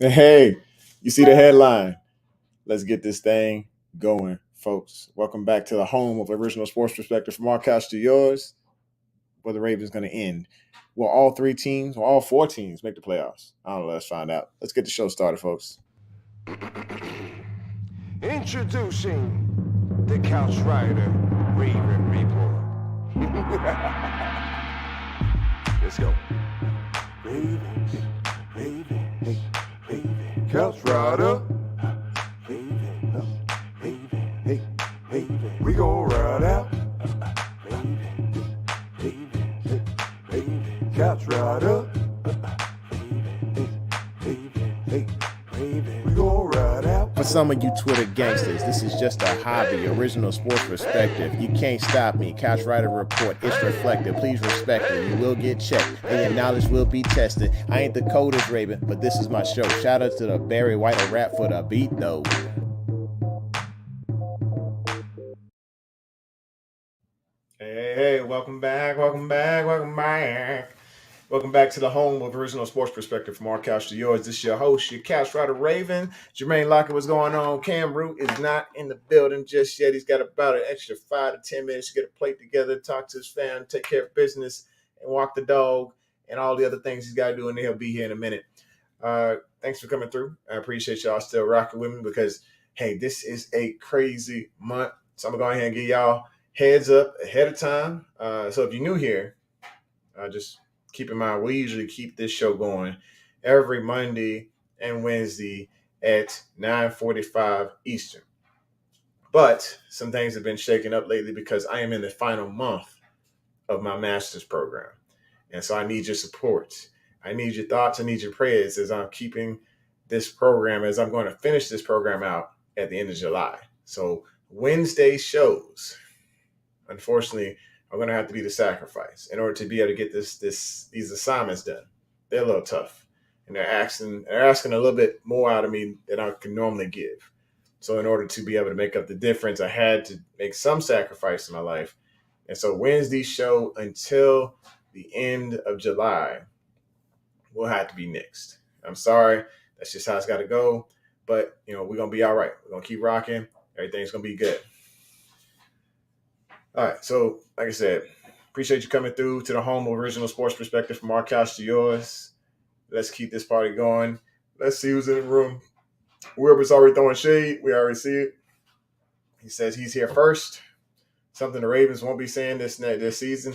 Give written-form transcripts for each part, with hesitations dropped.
Hey, you see the headline. Let's get this thing going, folks. Welcome back to the home of original sports perspective from our couch to yours, where the Ravens going to end. Will all four teams make the playoffs? I don't know. Let's find out. Let's get the show started, folks. Introducing the Couch Rider Raven Report. Let's go. Ravens, Ravens, Ravens. Couch Rider. Ravens, Ravens, Ravens. We gon' ride out. Ravens, Ravens, Ravens. Couch Rider. We gon' ride out. For some of you Twitter gangsters, this is just a hobby, original sports perspective. You can't stop me. Couch Rider Report, it's reflective. Please respect it. You will get checked, and your knowledge will be tested. I ain't the coldest Raven, but this is my show. Shout out to the Barry White rap for the beat, though. Hey, welcome back. Welcome back to the home of original sports perspective from our couch to yours. This is your host, your couch rider Raven. Jermaine Lockett, what's going on? Cam Root is not in the building just yet. He's got about an extra 5 to 10 minutes to get a plate together, talk to his fam, take care of business, and walk the dog, and all the other things he's got to do, and he'll be here in a minute. Thanks for coming through. I appreciate y'all still rocking with me because, hey, this is a crazy month. So I'm going to go ahead and give y'all heads up ahead of time. So if you're new here, just keep in mind, we usually keep this show going every Monday and Wednesday at 9:45 Eastern. But some things have been shaken up lately because I am in the final month of my master's program. And so I need your support. I need your thoughts. I need your prayers as I'm keeping this program, as I'm going to finish this program out at the end of July. So Wednesday shows, unfortunately, are going to have to be the sacrifice in order to be able to get these assignments done. They're a little tough, and they're asking a little bit more out of me than I can normally give. So in order to be able to make up the difference, I had to make some sacrifice in my life. And so Wednesday's show until the end of July will have to be nixed. I'm sorry. That's just how it's got to go. But, we're going to be all right. We're going to keep rocking. Everything's going to be good. All right, so like I said, appreciate you coming through to the home of original sports perspective from our couch to yours. Let's keep this party going. Let's see who's in the room. Whoever's already throwing shade, we already see it. He says he's here first. Something the Ravens won't be saying this season.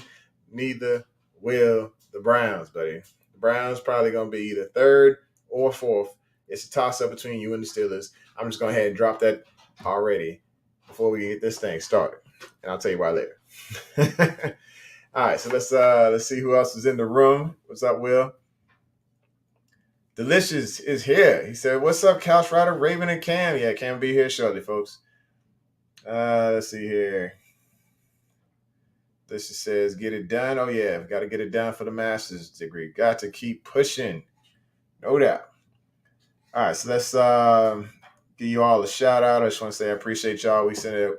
Neither will the Browns, buddy. The Browns probably going to be either third or fourth. It's a toss-up between you and the Steelers. I'm just going to go ahead and drop that already before we get this thing started. And I'll tell you why later. All right, so let's see who else is in the room. What's up, Will? Delicious is here. He said, "What's up, Couch Rider, Raven, and Cam?" Yeah, Cam will be here shortly, folks. Let's see here. Delicious says, "Get it done." Oh yeah, got to get it done for the master's degree. Got to keep pushing, no doubt. All right, so let's give you all a shout out. I just want to say I appreciate y'all. We sent it.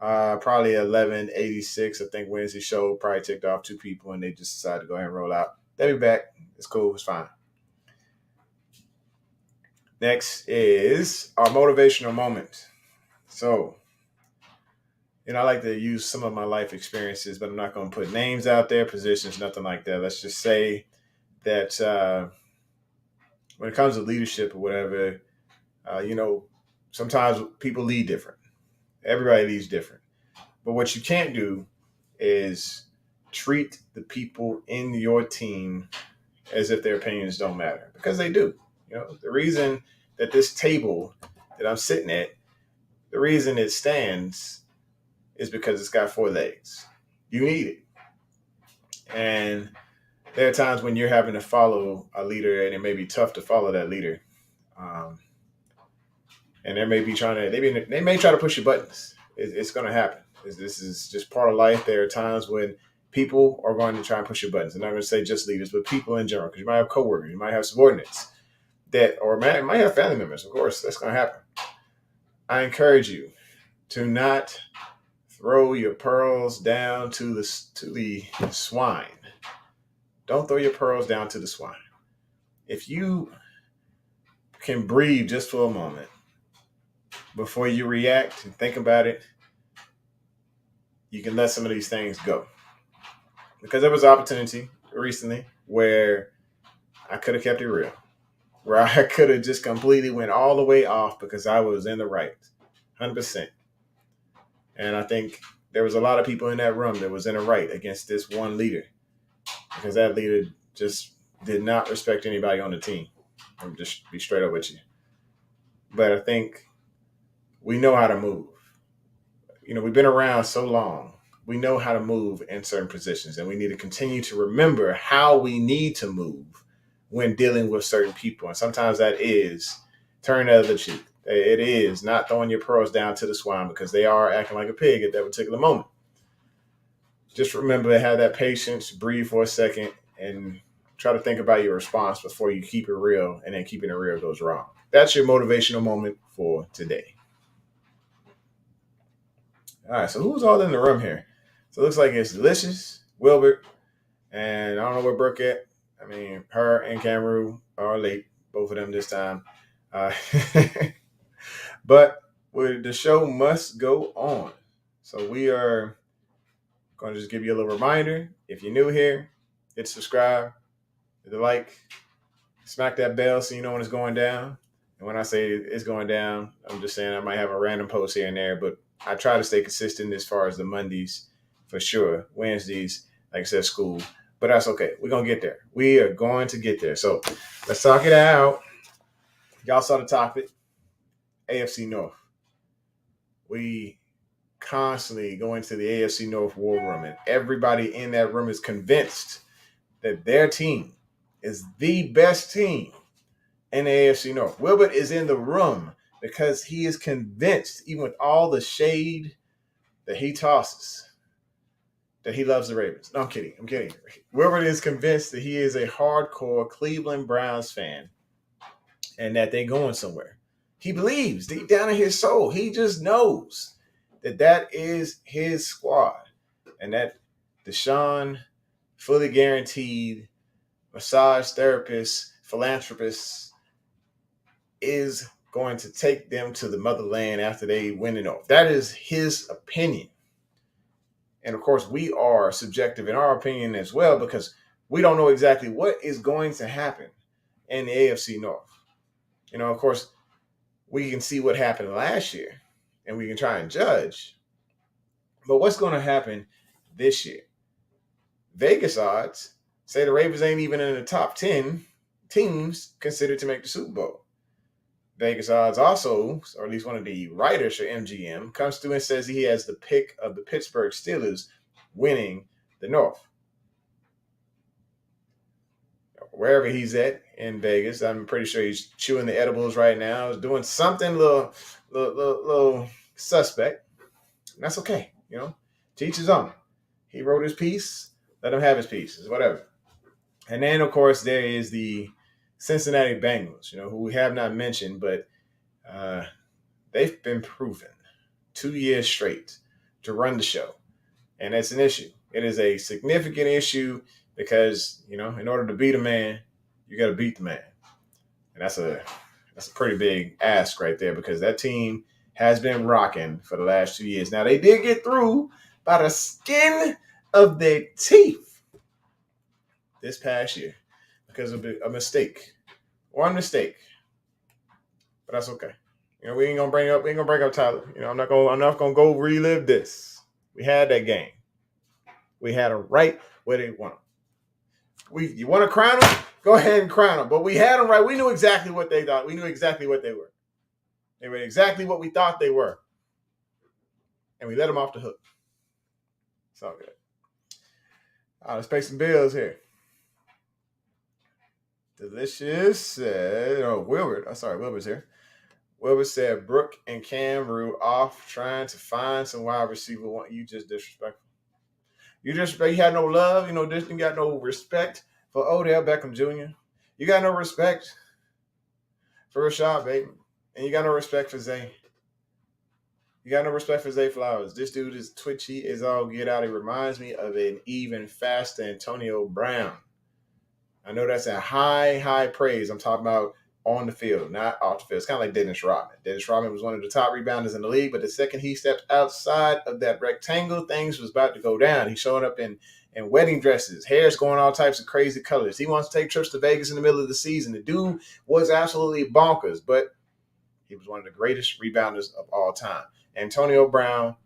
Probably 11:86. I think Wednesday show probably ticked off 2 people and they just decided to go ahead and roll out. They'll be back. It's cool. It's fine. Next is our motivational moment. So, I like to use some of my life experiences, but I'm not going to put names out there, positions, nothing like that. Let's just say that when it comes to leadership or whatever, sometimes people lead different. Everybody leads different. But what you can't do is treat the people in your team as if their opinions don't matter, because they do. The reason that this table that I'm sitting at, the reason it stands is because it's got 4 legs. You need it. And there are times when you're having to follow a leader and it may be tough to follow that leader. And they may try to push your buttons. It's going to happen. This is just part of life. There are times when people are going to try and push your buttons. I'm not going to say just leaders, but people in general, because you might have coworkers, you might have subordinates you might have family members. Of course, that's going to happen. I encourage you to not throw your pearls down to the swine. Don't throw your pearls down to the swine. If you can breathe just for a moment before you react and think about it, you can let some of these things go. Because there was an opportunity recently where I could have kept it real, where I could have just completely went all the way off because I was in the right, 100%. And I think there was a lot of people in that room that was in the right against this one leader because that leader just did not respect anybody on the team. I'm just be straight up with you. But I think we know how to move. We've been around so long. We know how to move in certain positions, and we need to continue to remember how we need to move when dealing with certain people. And sometimes that is turn the other cheek. It is not throwing your pearls down to the swine because they are acting like a pig at that particular moment. Just remember to have that patience, breathe for a second, and try to think about your response before you keep it real, and then keeping it real goes wrong. That's your motivational moment for today. All right, so who's all in the room here? So it looks like it's Delicious, Wilbert, and I don't know where Brooke at. I mean, her and Cameron are late, both of them this time. Uh, but the show must go on. So we are going to just give you a little reminder. If you're new here, hit subscribe, hit the like, smack that bell so you know when it's going down. And when I say it's going down, I'm just saying I might have a random post here and there, but I try to stay consistent as far as the Mondays for sure. Wednesdays, like I said, school. But that's okay. We're going to get there. We are going to get there. So let's talk it out. Y'all saw the topic. AFC North. We constantly go into the AFC North war room, and everybody in that room is convinced that their team is the best team in the AFC North. Wilbert is in the room because he is convinced, even with all the shade that he tosses, that he loves the Ravens. No, I'm kidding. Wilbert is convinced that he is a hardcore Cleveland Browns fan and that they're going somewhere. He believes deep down in his soul. He just knows that is his squad and that Deshaun, fully guaranteed massage therapist, philanthropist, is going to take them to the motherland after they win it off. That is his opinion. And of course, we are subjective in our opinion as well because we don't know exactly what is going to happen in the AFC North. Of course, we can see what happened last year and we can try and judge. But what's going to happen this year? Vegas odds say the Ravens ain't even in the top 10 teams considered to make the Super Bowl. Vegas odds also, or at least one of the writers for MGM, comes through and says he has the pick of the Pittsburgh Steelers winning the North. Wherever he's at in Vegas, I'm pretty sure he's chewing the edibles right now. He's doing something little suspect. And that's okay, Teach his own. He wrote his piece. Let him have his pieces, whatever. And then, of course, there is the Cincinnati Bengals, who we have not mentioned, but they've been proven 2 years straight to run the show. And that's an issue. It is a significant issue because, in order to beat a man, you got to beat the man. And that's a pretty big ask right there because that team has been rocking for the last 2 years. Now, they did get through by the skin of their teeth this past year because of a mistake. One mistake. But that's okay. We ain't gonna bring up Tyler. I'm not gonna go relive this. We had that game. We had them right where they want them. You want to crown them? Go ahead and crown them. But we had them right. We knew exactly what they thought. We knew exactly what they were. They were exactly what we thought they were. And we let them off the hook. It's all good. All right, let's pay some bills here. Delicious. Wilbert's here. Wilbert said Brooke and Cameron off trying to find some wide receiver. You just disrespectful. You had no love. You got no respect for Odell Beckham Jr. You got no respect for Rashad Bateman. And you got no respect for Zay. You got no respect for Zay Flowers. This dude is twitchy as all get out. He reminds me of an even faster Antonio Brown. I know that's a high praise. I'm talking about on the field, not off the field. It's kind of like Dennis Rodman. Dennis Rodman was one of the top rebounders in the league, but the second he stepped outside of that rectangle, things was about to go down. He showed up in wedding dresses, hair's going all types of crazy colors. He wants to take trips to Vegas in the middle of the season. The dude was absolutely bonkers, but he was one of the greatest rebounders of all time. Antonio Brown,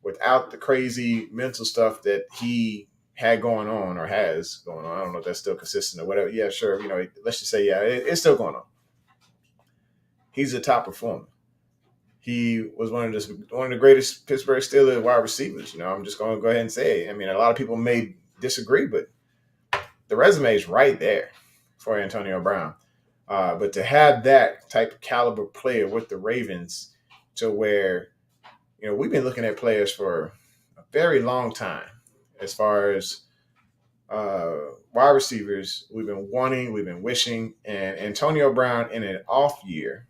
without the crazy mental stuff that he had going on or has going on, I don't know if that's still consistent or whatever. Yeah, sure. Let's just say, it's still going on. He's a top performer. He was one of the greatest Pittsburgh Steelers wide receivers. I'm just going to go ahead and say it. I mean, a lot of people may disagree, but the resume is right there for Antonio Brown. But to have that type of caliber player with the Ravens, to where we've been looking at players for a very long time, as far as wide receivers, we've been wanting, we've been wishing, and Antonio Brown in an off year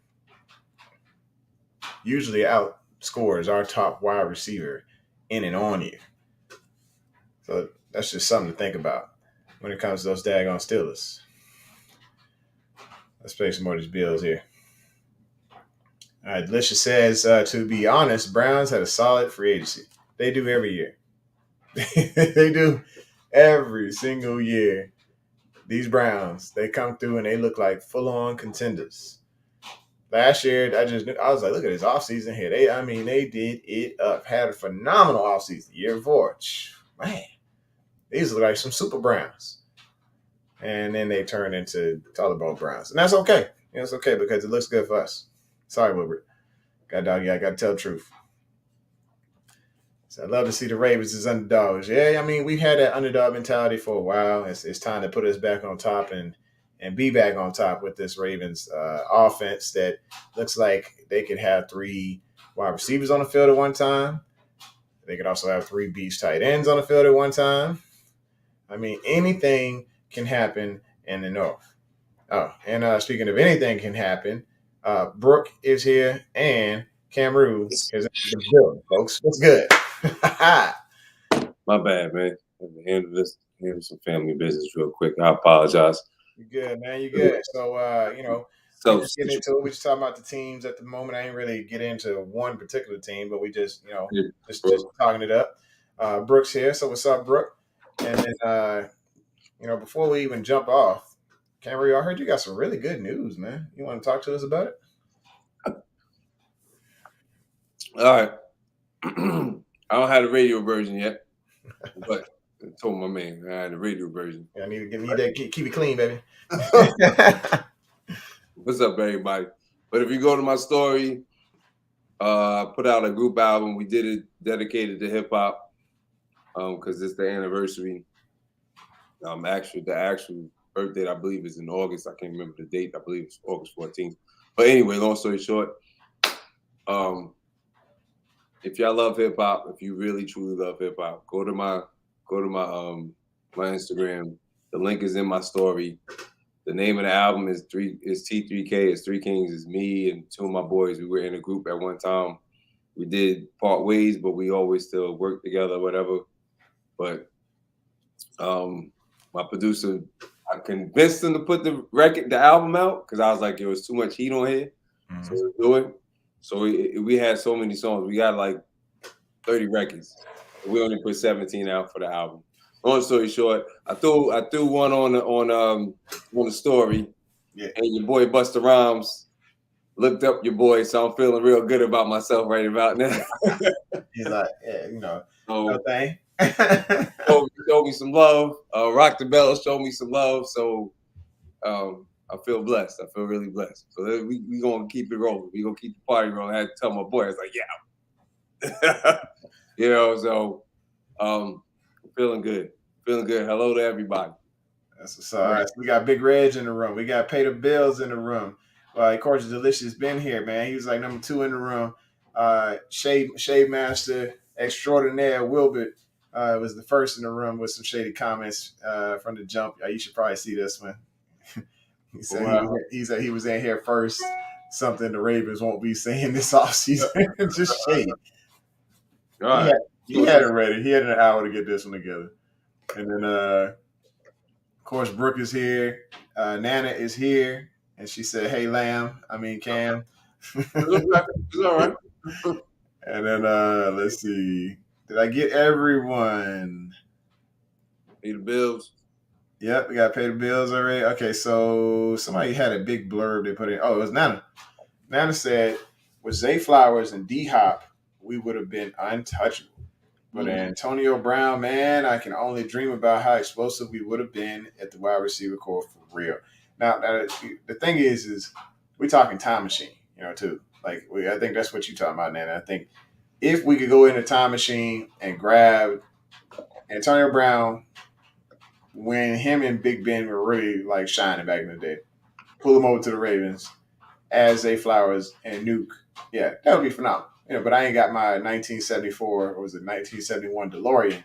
usually outscores our top wide receiver in an on year. So that's just something to think about when it comes to those daggone Steelers. Let's play some more of these Bills here. All right, Delicious says, to be honest, Browns had a solid free agency. They do every year. They do every single year. These Browns, they come through and they look like full-on contenders. Last year, I was like, look at this offseason here. They did it up. Had a phenomenal offseason the year before. Man, these look like some super Browns. And then they turned into Taliban Browns. And that's okay. It's okay because it looks good for us. Sorry, Wilbert. I got to tell the truth. So I'd love to see the Ravens as underdogs. Yeah, we've had that underdog mentality for a while. It's time to put us back on top and be back on top with this Ravens offense that looks like they could have 3 wide receivers on the field at one time. They could also have 3 beast tight ends on the field at one time. Anything can happen in the North. Oh, and speaking of anything can happen, Brooke is here and Cameroon is in the building, folks. What's good? My bad, man. Handle some family business real quick. I apologize. You good, man. You good. So, we just get into it. We just talking about the teams at the moment. I ain't really get into one particular team, but we just, just talking it up. Brooke's here. So what's up, Brooke? And then, before we even jump off, Cameron, I heard you got some really good news, man. You want to talk to us about it? All right. I don't have the radio version yet, but I told my man I had the radio version. Yeah, I need that. Keep it clean, baby. What's up, everybody? But if you go to my story, put out a group album. We did it dedicated to hip hop, because it's the anniversary. The actual birth date, I believe, is in August. I can't remember the date. I believe it's August 14th. But anyway, long story short, if y'all love hip hop, if you really truly love hip hop, go to my my Instagram. The link is in my story. The name of the album is T3K. It's 3 Kings. It's me and 2 of my boys. We were in a group at one time. We did part ways, but we always still work together, whatever. But my producer, I convinced him to put the album out because I was like, it was too much heat on here. Mm-hmm. So let's do it. So we had so many songs. We got like 30 records. We only put 17 out for the album. Long story short, I threw one on the story, yeah. And your boy Busta Rhymes looked up your boy, so I'm feeling real good about myself right about now. He's like, yeah, no thing. Showed me some love. Rock the Bell showed me some love, so I feel blessed. I feel really blessed. So we gonna keep it rolling. We gonna keep the party rolling. I had to tell my boy, I was like, yeah, so feeling good. Hello to everybody. That's what's up. All right, so we got Big Reg in the room. We got Pay the Bills in the room. Of course, Delicious been here, man. He was like number 2 in the room. Shade Master Extraordinaire Wilbert was the first in the room with some shady comments from the jump. You should probably see this one. He said he was in here first. Something the Ravens won't be saying this offseason. Just shade. All right. He had it ready. He had an hour to get this one together. And then, of course, Brooke is here. Nana is here. And she said, "Hey, Cam." It's all right. And then let's see. Did I get everyone? Pay the bills. Yep, we got to pay the bills already. Okay, so somebody had a big blurb they put in. Oh, it was Nana. Nana said, with Zay Flowers and D Hop, we would have been untouchable. But Antonio Brown, man, I can only dream about how explosive we would have been at the wide receiver core for real. Now the thing is we talking time machine, too. Like I think that's what you're talking about, Nana. I think if we could go in a time machine and grab Antonio Brown when him and Big Ben were really like shining back in the day, pull him over to the Ravens as Zay Flowers and Nuke. Yeah, that would be phenomenal. But I ain't got my 1974 or was it 1971 DeLorean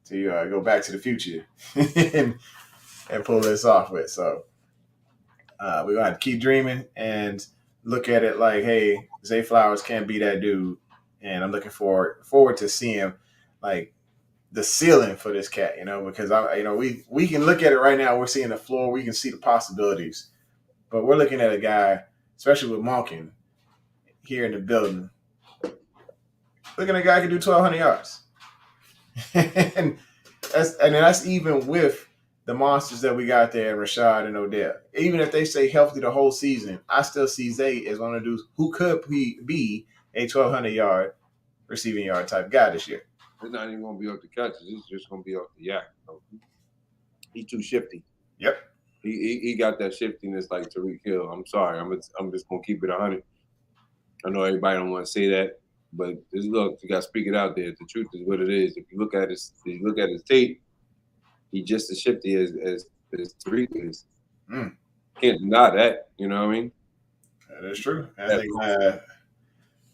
to go back to the future and pull this off with. So we're gonna have to keep dreaming and look at it like, hey, Zay Flowers can't be that dude, and I'm looking forward to seeing like the ceiling for this cat, because we can look at it right now. We're seeing the floor, we can see the possibilities, but we're looking at a guy, especially with Monken here in the building. Looking at a guy who can do 1,200 yards, and that's even with the monsters that we got there, Rashad and Odell. Even if they stay healthy the whole season, I still see Zay as one of the dudes who could be a 1,200-yard receiving yard type guy this year. It's not even going to be off the catches. It's just going to be off the yak. He's too shifty. Yep. He got that shiftiness like Tariq Hill. I'm sorry. I'm just going to keep it 100. I know everybody don't want to say that, but look, you got to speak it out there. The truth is what it is. If you look at his tape, he's just as shifty as Tariq is. Can't deny that. You know what I mean? That is true. I think.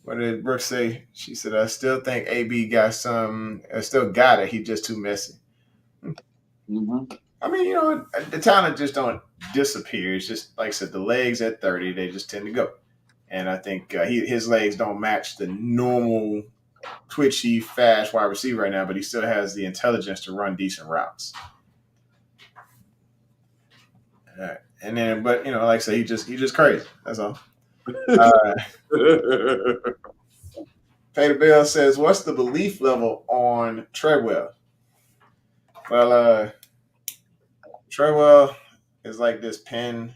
What did Brooke say? She said, "I still think AB got some. I still got it. He just too messy." Mm-hmm. I mean, the talent just don't disappear. It's just like I said, the legs at 30, they just tend to go. And I think his legs don't match the normal twitchy, fast wide receiver right now, but he still has the intelligence to run decent routes. And then, but like I said, he just crazy. That's all. Pay the Bill says, "What's the belief level on Treadwell?" Well, Treadwell is like this pen.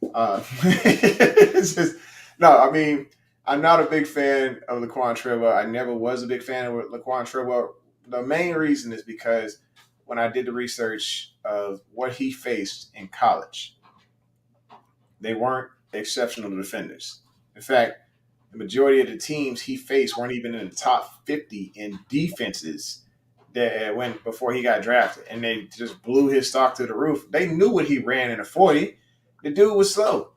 It's just, no, I mean, I'm not a big fan of Laquan Treadwell. I never was a big fan of Laquan Treadwell. The main reason is because when I did the research of what he faced in college, they weren't exceptional defenders. In fact, the majority of the teams he faced weren't even in the top 50 in defenses that went before he got drafted, and they just blew his stock to the roof. They knew what he ran in a 40. The dude was slow.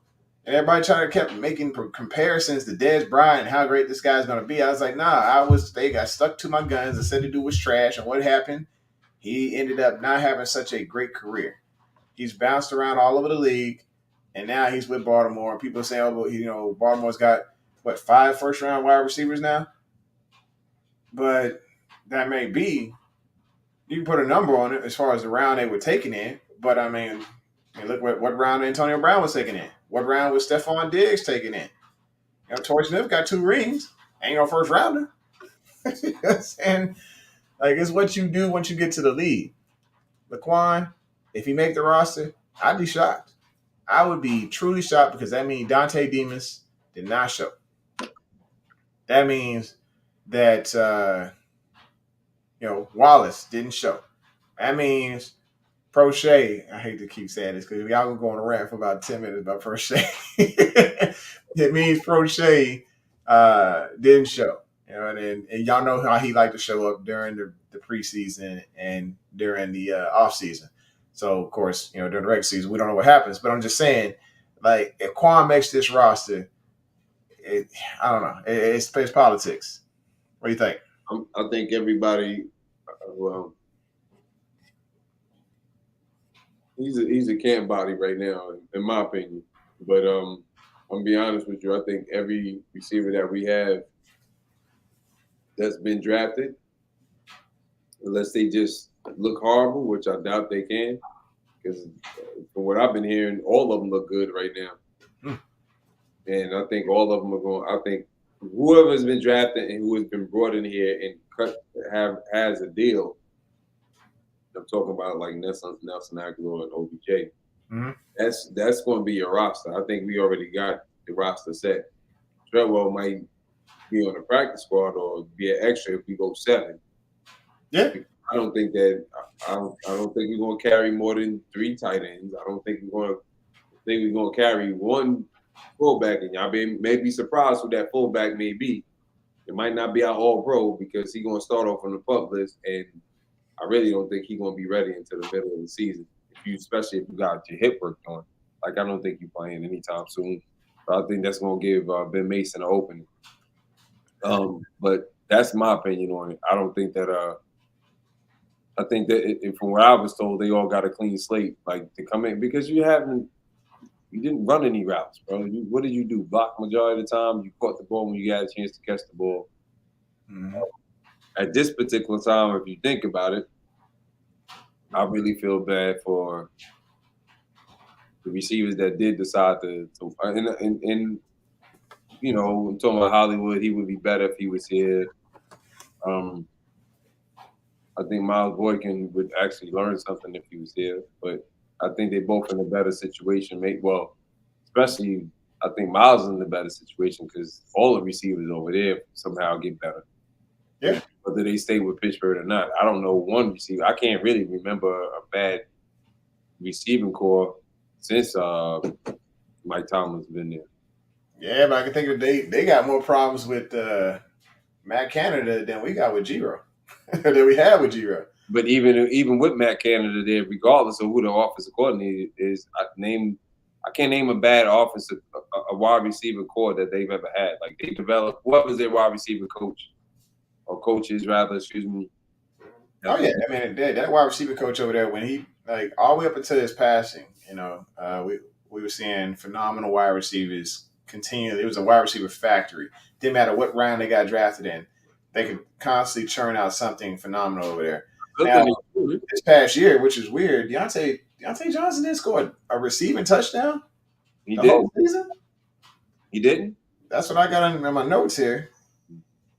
And everybody kept making comparisons to Dez Bryant and how great this guy's going to be. I was like, nah, they got stuck to my guns and said the dude was trash. And what happened? He ended up not having such a great career. He's bounced around all over the league, and now he's with Baltimore. And people say, Baltimore's got, 5 first-round wide receivers now? But that may be. You can put a number on it as far as the round they were taking in. But, I mean, look what round Antonio Brown was taking in. What round was Stephon Diggs taking in? Torrey Smith got 2 rings. Ain't no first rounder. And it's what you do once you get to the league. Laquan, if he make the roster, I'd be shocked. I would be truly shocked because that means Dante Demas did not show. That means that Wallace didn't show. That means Prochet, I hate to keep saying this because y'all gonna go on a rant for about 10 minutes about Prochet. It means Prochet didn't show. And y'all know how he liked to show up during the preseason and during the off season. So of course, during the regular season, we don't know what happens. But I'm just saying, if Quan makes this roster, I don't know. It's politics. What do you think? I think everybody, he's a camp body right now, in my opinion. But I'm gonna be honest with you. I think every receiver that we have that's been drafted, unless they just look horrible, which I doubt they can because from what I've been hearing, all of them look good right now. And I think all of them are going. I think whoever has been drafted and who has been brought in here and has a deal. I'm talking about like Nelson Aguilar and OBJ. Mm-hmm. That's going to be your roster. I think we already got the roster set. Treadwell might be on the practice squad or be an extra if we go 7. Yeah. I don't think that. I don't think we're going to carry more than 3 tight ends. I don't think we're going to carry 1 fullback, and y'all may be surprised who that fullback may be. It might not be our All-Pro because he's going to start off on the pup list, and I really don't think he's going to be ready until the middle of the season. Especially if you got your hip work done. Like, I don't think you're playing anytime soon. But I think that's going to give Ben Mason an opening. But that's my opinion on it. I don't think that. I think that from what I was told, they all got a clean slate, like to come in because you didn't run any routes, bro. What did you do? Block majority of the time. You caught the ball when you got a chance to catch the ball. Mm-hmm. At this particular time, if you think about it, I really feel bad for the receivers that did decide to and you know, I'm talking about Hollywood. He would be better if he was here. I think Miles Boykin would actually learn something if he was here, but I think they're both in a better situation. Especially I think Miles is in a better situation because all the receivers over there somehow get better. Yeah. Whether they stay with Pittsburgh or not, I don't know one receiver. I can't really remember a bad receiving core since Mike Tomlin's been there. Yeah, but I can think of they got more problems with Matt Canada than we got with Giro. Than we had with Giro. But even with Matt Canada there, regardless of who the offensive coordinator is, I can't name a bad offensive a wide receiver core that they've ever had. Like they developed what was their wide receiver coach or coaches rather, excuse me. Oh yeah, I mean that wide receiver coach over there when he like all the way up until his passing, you know, we were seeing phenomenal wide receivers continually. It was a wide receiver factory. Didn't matter what round they got drafted in, they could constantly churn out something phenomenal over there. Now, this past year, which is weird, Deontay Johnson didn't score a receiving touchdown He the did. whole season. He didn't. That's what I got in my notes here.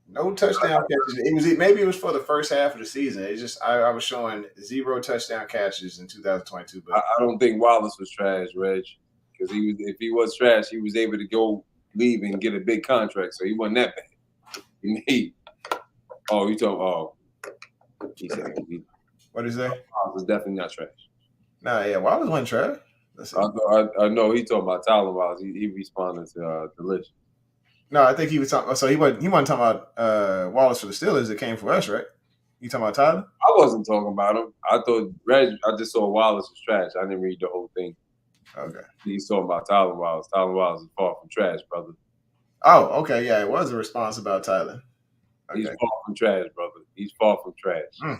No touchdown catches. Maybe it was for the first half of the season. It's just I was showing 0 touchdown catches in 2022. But I don't think Wallace was trash, Reg, because if he was trash, he was able to go leave and get a big contract, so he wasn't that bad. He talking? Oh, he said what is that? Wallace was definitely not trash. Nah, yeah, Wallace wasn't trash. I know he talking about Tyler Wallace. He responded to the list. No, I think he was talking. So he wasn't talking about Wallace for the Steelers. It came for us, right? You talking about Tyler? I wasn't talking about him. I thought Reg. I just saw Wallace was trash. I didn't read the whole thing. Okay. He's talking about Tyler Wallace. Tyler Wallace is far from trash, brother. Oh, okay. Yeah, it was a response about Tyler. Okay. He's far from trash, brother. He's far from trash.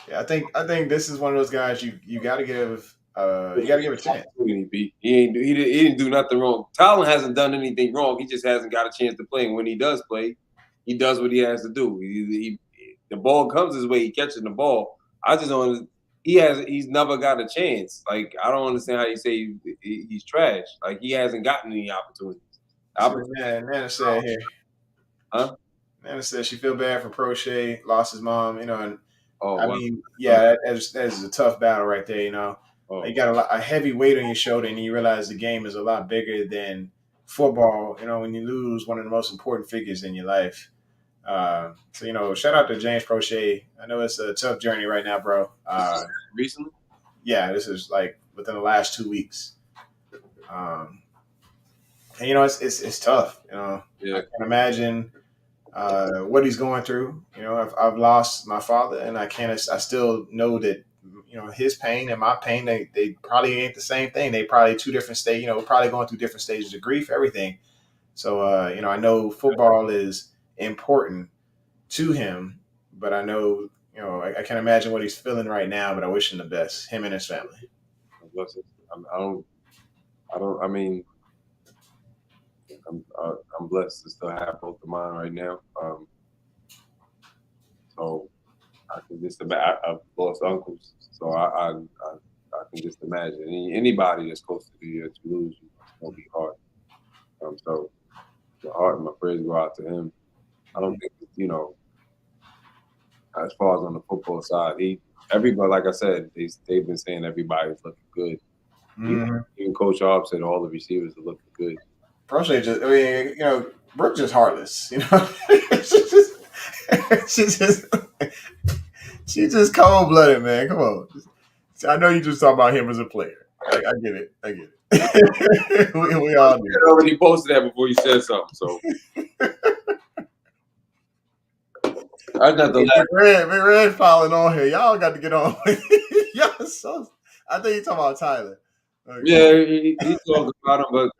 Yeah, I think this is one of those guys you got to give. You got to give a chance. He didn't do nothing wrong. Tyler hasn't done anything wrong. He just hasn't got a chance to play. And when he does play, he does what he has to do. The ball comes his way. He catches the ball. I just don't. He's never got a chance. Like I don't understand how you say he's trash. Like he hasn't gotten any opportunities. Nana said here. Huh? Nana said she feel bad for Prochet, lost his mom. You know, and I mean, yeah, that is a tough battle right there. You know. You got a heavy weight on your shoulder, and you realize the game is a lot bigger than football. You know, when you lose one of the most important figures in your life. So, you know, shout out to James Prochet. I know it's a tough journey right now, bro. Recently? Yeah, this is like within the last 2 weeks. And, you know, it's tough. You know, I can imagine what he's going through. You know, I've lost my father, and I still know that. You know, his pain and my pain, they probably ain't the same thing. They probably 2 different stages, you know, we're probably going through different stages of grief, everything. So, you know, I know football is important to him, but I know, you know, I can't imagine what he's feeling right now, but I wish him the best, him and his family. I mean, I'm blessed to still have both of mine right now. So, I've lost uncles, so I can just imagine anybody that's close to the Toulouse, it's gonna be hard. So my prayers go out to him. I don't think as far as on the football side, everybody, like I said, they've been saying everybody's looking good. Even Coach Arp said all the receivers are looking good. Personally, Brooke just heartless. she's just cold blooded, man. Come on. I know you just talking about him as a player. I get it. we all do. I already posted that before you said something, so. I got the Big Red falling on here. Y'all got to get on. Y'all so. I think you're talking about Tyler. Okay. Yeah, he talking about him, but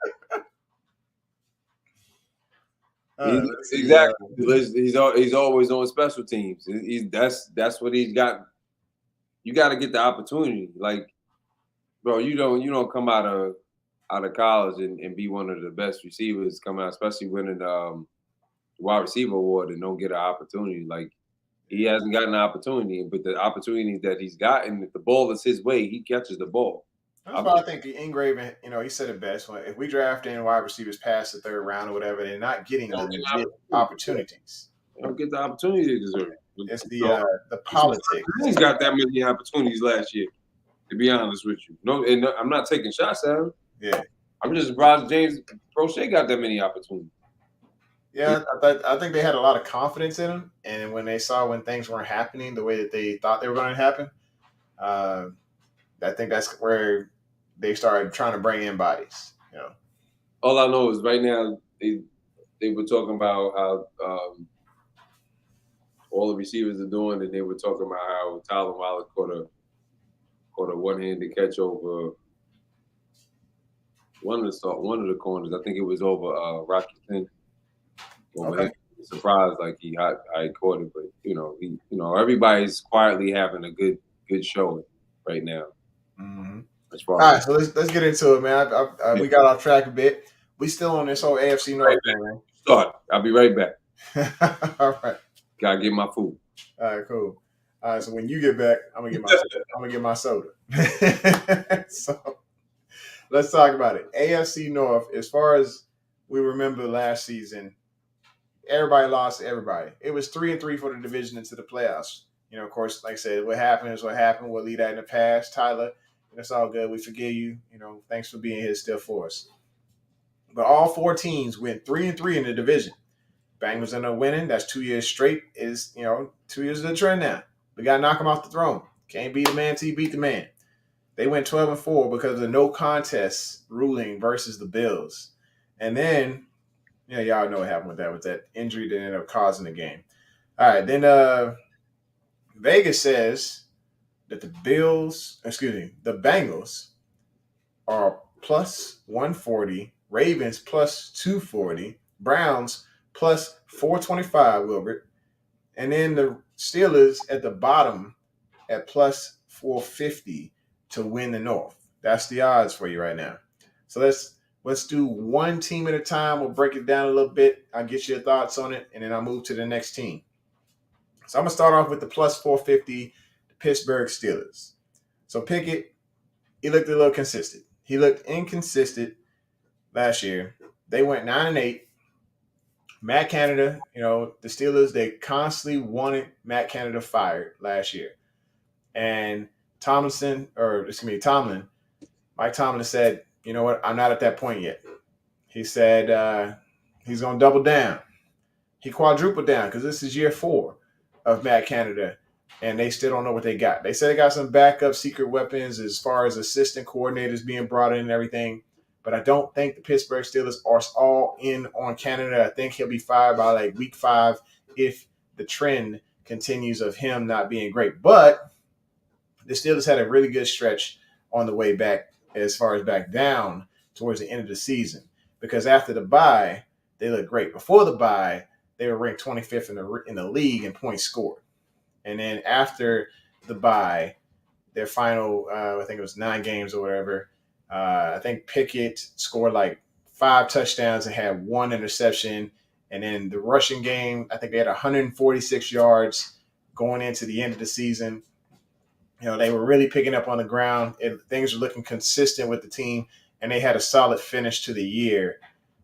exactly. He's always on special teams. That's what he's got. You got to get the opportunity. Like, bro, you don't come out of college and be one of the best receivers coming out, especially winning the wide receiver award, and don't get an opportunity. Like, he hasn't gotten an opportunity, but the opportunities that he's gotten, if the ball is his way, he catches the ball. That's why I think the Ingraven, he said it best. If we draft in wide receivers past the third round or whatever, they're not getting the legit opportunities. They don't get the opportunity they deserve. It's the politics. He's got that many opportunities last year, to be honest with you. No, and I'm not taking shots at him. Yeah. I'm just surprised James Prochet got that many opportunities. Yeah, I think they had a lot of confidence in him, and when they saw when things weren't happening the way that they thought they were going to happen, I think that's where they started trying to bring in bodies. All I know is right now they were talking about how all the receivers are doing, and they were talking about how Tyler Wallace caught a one-handed catch over one of the corners. I think it was over Rocky Finn. Okay. Surprised like I caught it, but everybody's quietly having a good show right now. Mm-hmm. All right, so let's get into it, man. We got off track a bit. We still on this whole AFC North thing, man. Start. I'll be right back. All right. Gotta get my food. All right, cool. All right, so when you get back, I'm gonna get my soda. So let's talk about it. AFC North, as far as we remember last season, everybody lost to everybody. It was 3-3 for the division into the playoffs. Of course, like I said, what happened is what happened. We'll leave that in the past. Tyler, it's all good. We forgive you. Thanks for being here still for us. But all four teams went 3-3 in the division. Bengals end up winning. That's 2 years straight. Is 2 years of the trend now. We got to knock them off the throne. Can't beat the man till you beat the man. They went 12-4 because of the no contest ruling versus the Bills. And then, y'all know what happened with that injury that ended up causing the game. All right, then Vegas says that the Bengals are plus 140, Ravens plus 240, Browns plus 425, Wilbert. And then the Steelers at the bottom at plus 450 to win the North. That's the odds for you right now. So let's do one team at a time. We'll break it down a little bit. I'll get your thoughts on it, and then I'll move to the next team. So I'm going to start off with the plus 450, the Pittsburgh Steelers. So Pickett, he looked a little consistent. He looked inconsistent last year. They went 9-8. Matt Canada, the Steelers, they constantly wanted Matt Canada fired last year. And Mike Tomlin said, you know what, I'm not at that point yet. He said he's going to double down. He quadrupled down because this is year 4 of Matt Canada, and they still don't know what they got. They said they got some backup secret weapons as far as assistant coordinators being brought in and everything, but I don't think the Pittsburgh Steelers are all in on Canada. I think he'll be fired by like week 5 if the trend continues of him not being great. But the Steelers had a really good stretch on the way back as far as back down towards the end of the season, because after the bye, they looked great. Before the bye, they were ranked 25th in the league in points scored. And then after the bye, their final, I think it was 9 games or whatever, I think Pickett scored like 5 touchdowns and had 1 interception. And then the rushing game, I think they had 146 yards going into the end of the season. They were really picking up on the ground, and things were looking consistent with the team, and they had a solid finish to the year.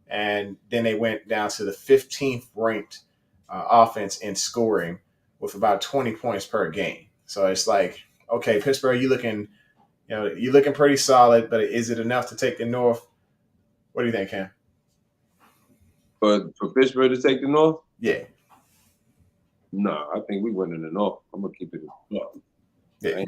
And then they went down to the 15th ranked offense in scoring with about 20 points per game. So it's like, okay, Pittsburgh, you're looking pretty solid, but is it enough to take the North? What do you think, Cam? But for Pittsburgh to take the North? Yeah. No, I think we win in the North. I'm gonna keep it up. Yeah.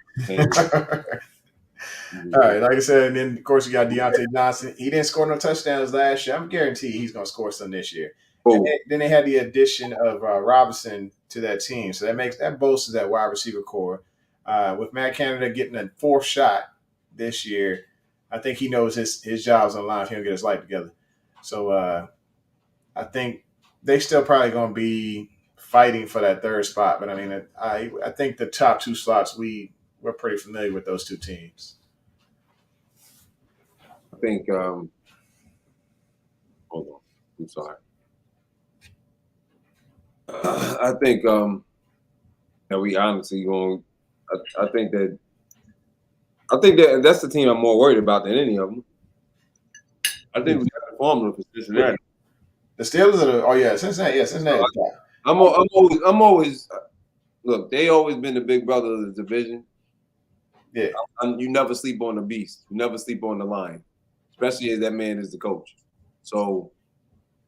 All right, like I said, and then of course you got Deontay Johnson. He didn't score no touchdowns last year. I'm guaranteed he's going to score some this year. Oh. Then they had the addition of Robinson to that team, so that bolsters that wide receiver core. With Matt Canada getting a fourth shot this year, I think he knows his job's on the line if he don't get his life together. So I think they still probably going to be fighting for that third spot. But I mean, I think the top two slots we're pretty familiar with those two teams. I think. Hold on, I'm sorry. I think that we honestly going. I think that that's the team I'm more worried about than any of them. I think we got the formula for Cincinnati. The Steelers are Cincinnati. Yeah, Cincinnati. I'm always look. They always been the big brother of the division. Yeah, you never sleep on the beast. You never sleep on the lion, especially as that man is the coach. So,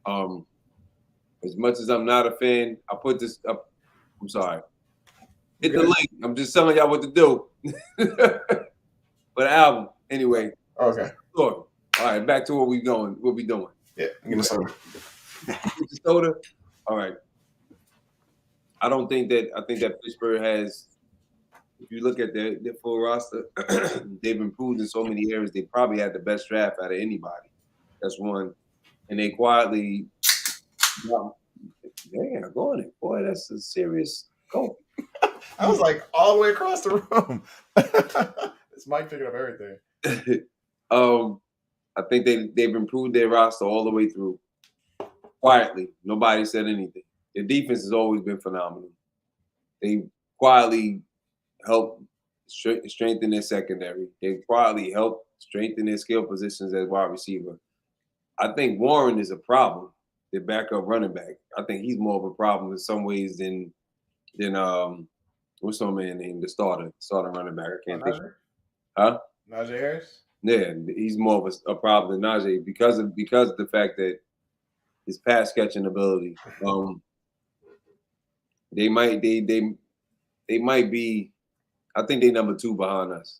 as much as I'm not a fan, I put this up. I'm sorry. Hit the link. I'm just telling y'all what to do. But the album, anyway. Okay. Sure. All right, back to what we going. What we doing? Yeah, give me soda. Soda. All right. I think that Pittsburgh has. If you look at their full roster, they've improved in so many areas. They probably had the best draft out of anybody. That's one. And they quietly, damn, going it, boy. That's a serious goal. I was like all the way across the room. This mic picking up everything. I think they've improved their roster all the way through. Quietly, nobody said anything. Their defense has always been phenomenal. They quietly helped strengthen their secondary. They quietly helped strengthen their skill positions as wide receiver. I think Warren is a problem. Their backup running back. I think he's more of a problem in some ways than what's some man named the starter running back. I can't think. Huh? Najee Harris. Yeah, he's more of a problem than Najee because of the fact that his pass catching ability. They might be. I think they number 2 behind us.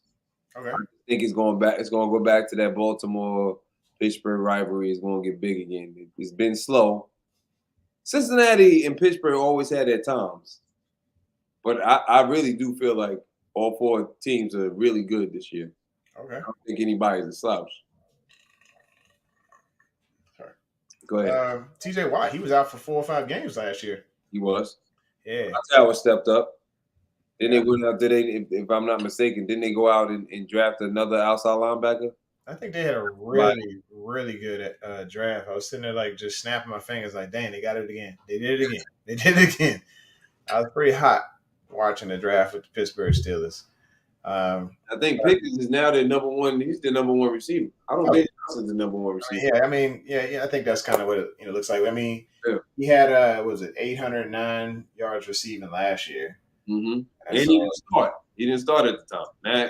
Okay. I think it's going to go back to that Baltimore-Pittsburgh rivalry. It's going to get big again. It's been slow. Cincinnati and Pittsburgh always had their times, but I really do feel like all 4 teams are really good this year. Okay. I don't think anybody's a slouch. Sorry. Go ahead. TJ Watt, he was out for 4 or 5 games last year. He was. Yeah. Tower stepped up. Then they went out. If I'm not mistaken, didn't they go out and draft another outside linebacker? I think they had a really, really good draft. I was sitting there like just snapping my fingers like, dang, they got it again. They did it again. They did it again. I was pretty hot watching the draft with the Pittsburgh Steelers. I think Pickens is now their number 1. He's the number 1 receiver. I don't think Johnson's the number 1 receiver. Yeah, I mean, I think that's kind of what it looks like. I mean, he had 809 yards receiving last year. Mm-hmm. And he didn't start. He didn't start at the time. Now,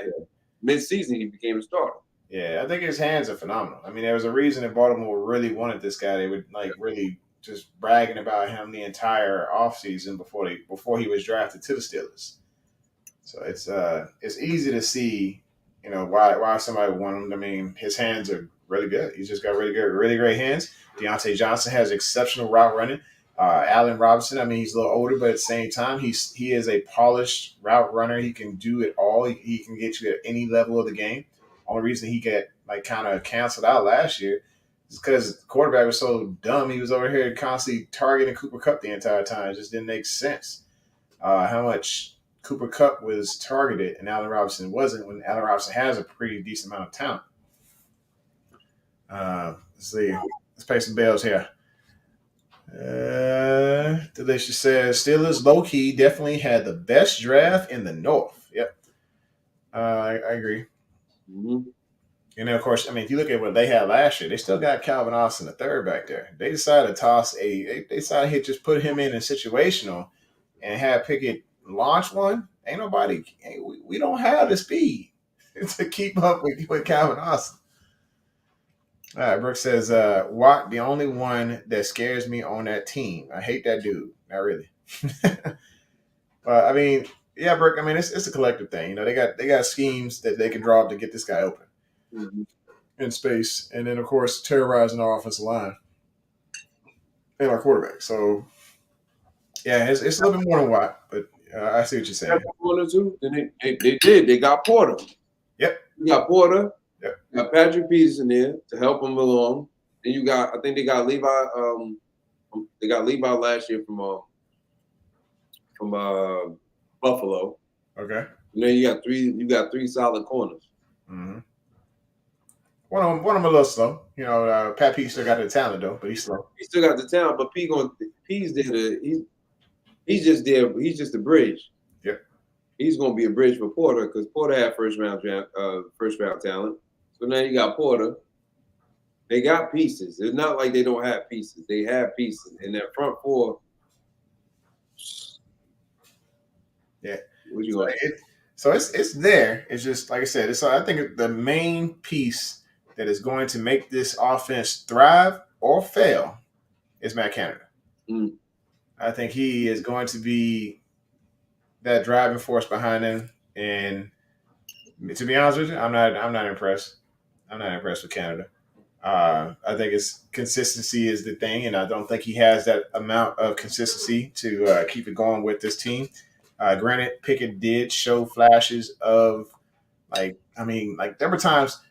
mid-season, he became a starter. Yeah, I think his hands are phenomenal. I mean, there was a reason that Baltimore really wanted this guy. They were really just bragging about him the entire offseason before he was drafted to the Steelers. So it's easy to see, why somebody would want him. I mean, his hands are really good. He's just got really great hands. Deontay Johnson has exceptional route running. Allen Robinson, I mean, he's a little older, but at the same time, he is a polished route runner. He can do it all. He can get you at any level of the game. Only reason he got kind of canceled out last year is because the quarterback was so dumb. He was over here constantly targeting Cooper Kupp the entire time. It just didn't make sense how much Cooper Kupp was targeted and Allen Robinson wasn't, when Allen Robinson has a pretty decent amount of talent. Let's see. Let's pay some bills here. Delicious says Steelers low-key definitely had the best draft in the North. Yep. I agree. Mm-hmm. And then, of course, I mean, if you look at what they had last year, they still got Calvin Austin the third back there. They decided to toss they decided to just put him in a situational and have Pickett launch one. Ain't nobody, we don't have the speed to keep up with Calvin Austin. All right, Brooke says, Watt, the only one that scares me on that team. I hate that dude. Not really. I mean, yeah, Brooke, I mean, it's a collective thing. You know, they got schemes that they can draw up to get this guy open Mm-hmm. in space. And then, of course, terrorizing our offensive line and our quarterback. So, yeah, it's a little bit more than Watt, but I see what you're saying. Porter too. Then they did. They got Porter. Yep. You got Porter. Yep. You got Patrick Peterson there to help him along. Then you got. I think they got Levi. They got Levi last year from Buffalo. Okay. And then you got three. You got three solid corners. Mm-hmm. One of them a little slow. You know, Pat Pete still got the talent though, but he's slow. He still got the talent, but P's there to he's just there. He's just a bridge. Yep. He's gonna be a bridge for Porter because Porter had first round talent. So now you got Porter. They got pieces. It's not like they don't have pieces. They have pieces. And that front four. Yeah. What you going? So it's there. It's just like I said. I think the main piece that is going to make this offense thrive or fail is Matt Canada. Mm. I think he is going to be that driving force behind him. And to be honest with you, I'm not impressed. I'm not impressed with Canada. I think it's consistency is the thing, and I don't think he has that amount of consistency to keep it going with this team. Granted, Pickett did show flashes of like there were times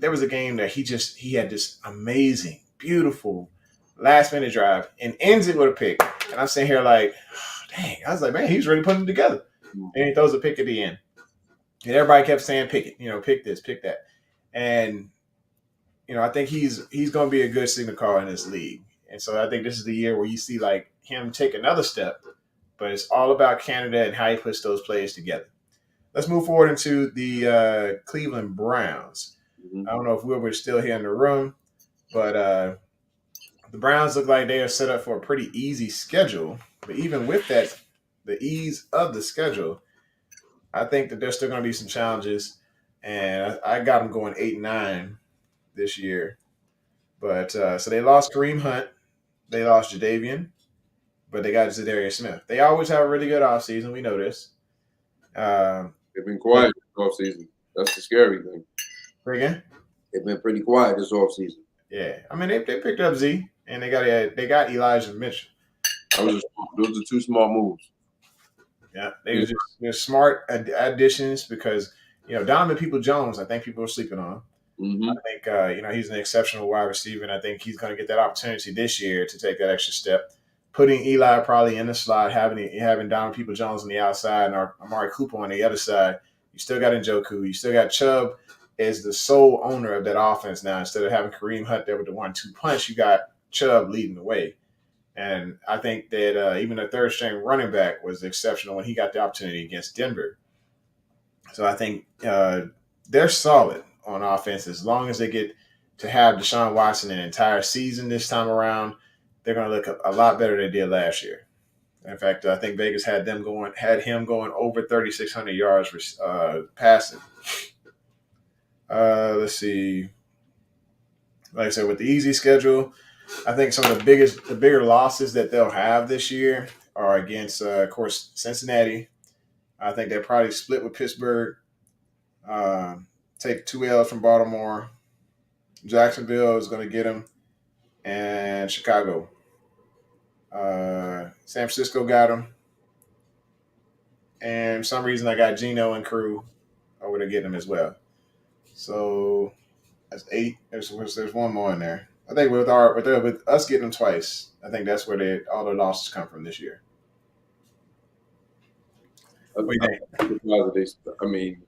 there was a game that he had this amazing, beautiful last minute drive and ends it with a pick, and I'm sitting here like, dang, I was like, man, he's really putting it together, and he throws a pick at the end, and everybody kept saying, pick it, pick this, pick that, and I think he's going to be a good signal caller in this league. And so I think this is the year where you see like him take another step, but it's all about Canada and how he puts those players together. Let's move forward into the Cleveland Browns. Mm-hmm. I don't know if Wilbur's still here in the room, but the Browns look like they are set up for a pretty easy schedule. But even with that, the ease of the schedule, I think that there's still going to be some challenges. And I got them going 8-9 this year. But so they lost Kareem Hunt, they lost Jadavian, but they got Zadarius Smith. They always have a really good offseason. We know this. They've been quiet this offseason. That's the scary thing. Again? They've been pretty quiet this offseason. Yeah. I mean, they picked up Z, and they got Elijah Mitchell. Those are two small moves. Yeah, they're smart additions because Donovan People-Jones, I think people are sleeping on. Mm-hmm. I think he's an exceptional wide receiver, and I think he's going to get that opportunity this year to take that extra step. Putting Eli probably in the slot, having Donovan People-Jones on the outside and Amari Cooper on the other side. You still got Njoku. You still got Chubb as the sole owner of that offense now. Instead of having Kareem Hunt there with the 1-2 punch, you got Chubb leading the way. And I think that even the third string running back was exceptional when he got the opportunity against Denver. So I think they're solid on offense as long as they get to have Deshaun Watson an entire season this time around. They're going to look a lot better than they did last year. In fact, I think Vegas had him going over 3,600 yards passing. Let's see. Like I said, with the easy schedule, I think some of the bigger losses that they'll have this year are against, of course, Cincinnati. I think they'll probably split with Pittsburgh. Take 2 L's from Baltimore. Jacksonville is going to get them, and Chicago. San Francisco got them, and for some reason I got Geno and crew over to get them as well. So that's 8. There's one more in there. I think with us getting them twice, I think that's where all their losses come from this year. What do you think? I mean,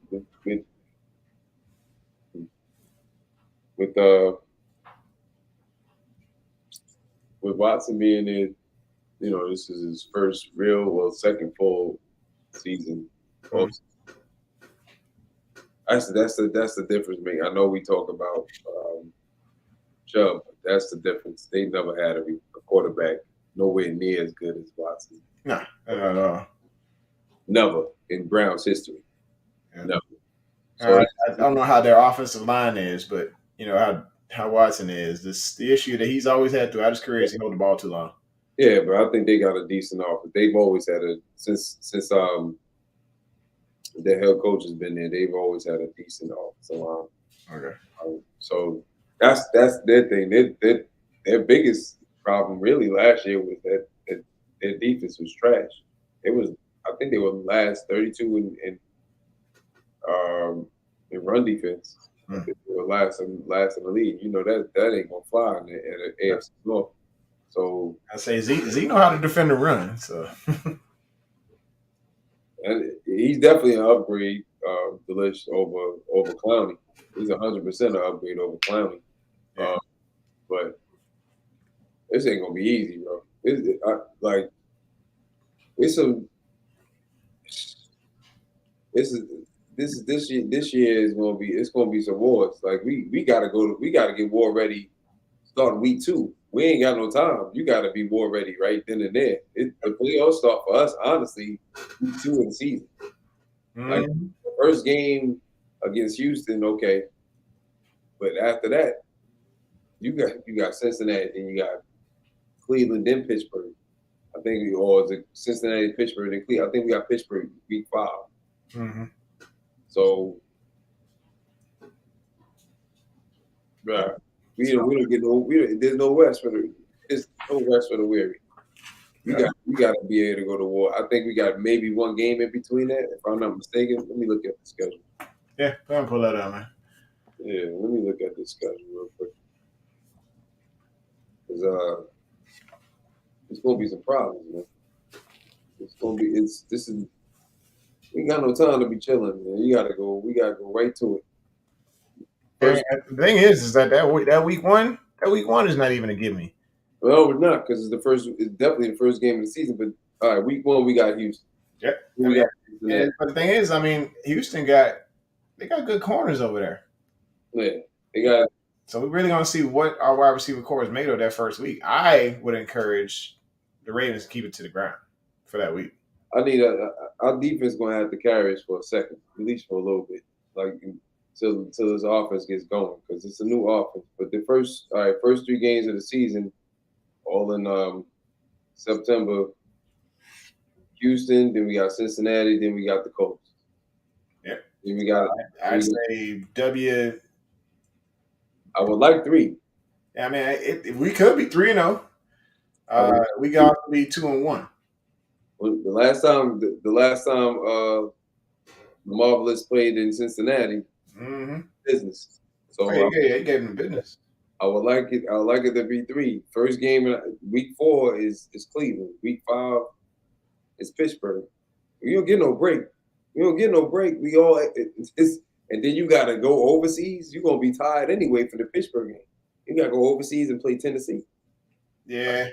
with Watson being in, this is his first second full season. That's the difference, man. I know we talk about Chubb, but that's the difference. They never had a quarterback nowhere near as good as Watson. Nah, not at all. Never in Brown's history. Yeah. Never. So I don't know how their offensive line is, but you know how Watson is. The issue that he's always had throughout his career is he hold the ball too long. yeah, but I think they got a decent offense. They've always had since their head coach has been there. They've always had a decent offensive line. Okay. So that's their thing. Their biggest problem really last year was that their defense was trash. It was I think they were last 32 in run defense. I think they were last in the league. You know that ain't gonna fly in the AFC North. So I say Z know how to defend the run. So and he's definitely an upgrade, Delish over Clowney. He's 100% an upgrade over Clowney. Yeah. But this ain't gonna be easy, bro. This year is gonna be some wars. Like we gotta get war ready starting week 2. We ain't got no time. You gotta be war ready right then and there. The playoffs start for us, honestly, week 2 of the season. Like the first game against Houston, okay. But after that, you got Cincinnati, then you got Cleveland, then Pittsburgh. I think or is it Cincinnati, Pittsburgh, then Cleveland? I think we got Pittsburgh week 5. mm-hmm. So, right, we don't get no. There's no rest for the weary. We got to be able to go to war. I think we got maybe one game in between that, if I'm not mistaken. Let me look at the schedule. Yeah, go ahead and pull that out, man. Yeah, let me look at the schedule real quick. Because it's gonna be some problems, man. We ain't got no time to be chilling, man. We gotta go right to it. The thing is that week one is not even a give me. Well, it's not because it's definitely the first game of the season. But all right, week 1 we got Houston. Yep. But the thing is, I mean, Houston got good corners over there. Yeah, they got. So we're really gonna see what our wide receiver core is made of that first week. I would encourage the Ravens to keep it to the ground for that week. I need our defense gonna have to carry us for a second, at least for a little bit, like till this offense gets going, because it's a new offense. But the first 3 games of the season, all in September. Houston, then we got Cincinnati, then we got the Colts. Yeah, then we got. I'd say W. I would like 3. I mean, we could be 3-0. We got to be 2-1. The last time the Marvelous played in Cincinnati, business. So he gave him business. I would like it. I would like it to be 3. First game in week 4 is Cleveland. Week 5 is Pittsburgh. You don't get no break. We all and then you got to go overseas. You're gonna be tired anyway for the Pittsburgh game. You got to go overseas and play Tennessee. Yeah.